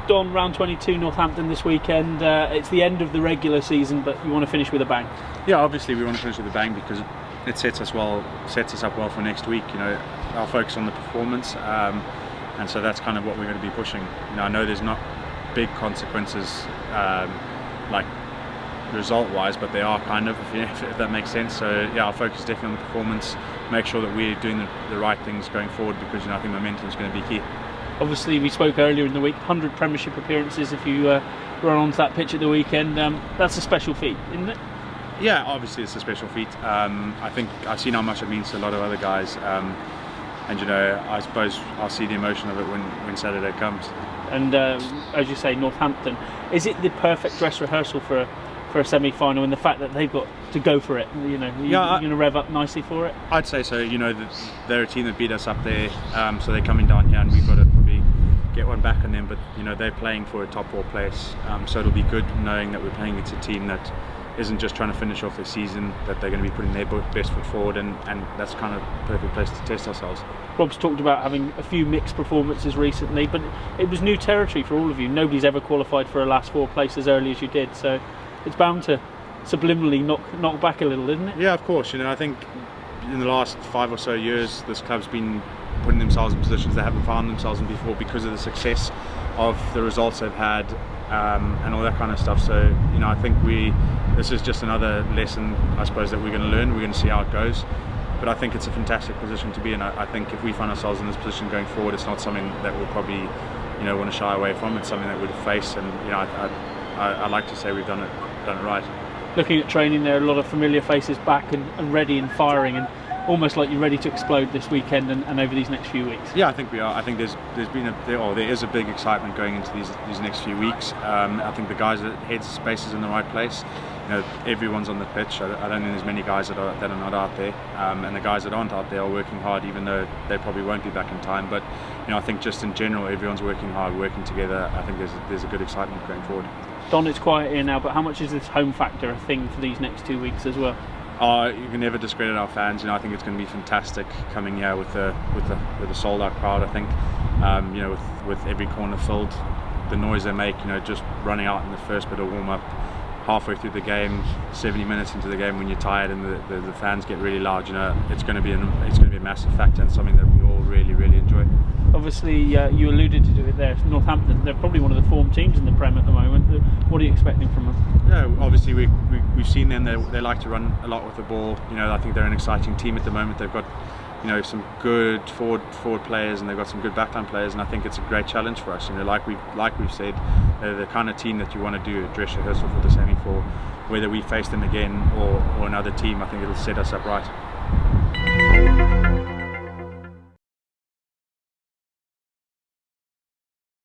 Don, round 22, Northampton this weekend. It's the end of the regular season, but you want to finish with a bang. Yeah, obviously we want to finish with a bang because it sets us up well for next week. Our focus on the performance, and so that's kind of what we're going to be pushing. I know there's not big consequences like result-wise, but they are kind of, if that makes sense. So yeah, our focus is definitely on the performance. Make sure that we're doing the right things going forward because I think momentum is going to be key. Obviously, we spoke earlier in the week, 100 Premiership appearances if you run onto that pitch at the weekend. That's a special feat, isn't it? Yeah, obviously it's a special feat. I think I've seen how much it means to a lot of other guys, and I suppose I'll see the emotion of it when Saturday comes. And as you say, Northampton, is it the perfect dress rehearsal for a semi-final, and the fact that they've got to go for it? You're going to rev up nicely for it? I'd say so. They're a team that beat us up there, so they're coming down here, and we've got to probably get one back on them. But they're playing for a top 4 place, so it'll be good knowing that we're playing against a team that isn't just trying to finish off their season, that they're going to be putting their best foot forward, and that's kind of a perfect place to test ourselves. Rob's talked about having a few mixed performances recently, but it was new territory for all of you. Nobody's ever qualified for a last 4 place as early as you did, so it's bound to subliminally knock back a little, isn't it? Yeah, of course. I think in the last 5 or so years, this club's been putting themselves in positions they haven't found themselves in before because of the success of the results they've had, and all that kind of stuff. So I think this is just another lesson, I suppose, that we're going to learn. We're going to see how it goes, but I think it's a fantastic position to be in. I think if we find ourselves in this position going forward, it's not something that we'll probably want to shy away from. It's something that we'll face, and I like to say we've done it right. Looking at training, there are a lot of familiar faces back and ready and firing, and almost like you're ready to explode this weekend and over these next few weeks. Yeah, I think we are. I think there is a big excitement going into these next few weeks. I think the guys' heads space is in the right place. Everyone's on the pitch. I don't think there's many guys that are not out there, and the guys that aren't out there are working hard, even though they probably won't be back in time. But I think just in general, everyone's working hard, working together. I think there's a good excitement going forward. Don, it's quiet here now, but how much is this home factor a thing for these next 2 weeks as well? You can never discredit our fans. I think it's going to be fantastic coming here with a sold out crowd. I think with every corner filled, the noise they make, just running out in the first bit of warm up, halfway through the game, 70 minutes into the game when you're tired and the fans get really loud. It's going to be a massive factor and something that we all really enjoy. Obviously, you alluded to it there. Northampton, they're probably one of the form teams in the Prem at the moment. What are you expecting from them? Yeah, obviously we've seen them. They like to run a lot with the ball. I think they're an exciting team at the moment. They've got some good forward players, and they've got some good backline players, and I think it's a great challenge for us. Like we've said, they're the kind of team that you want to do a dress rehearsal for the semi for. Whether we face them again or another team, I think it'll set us up right.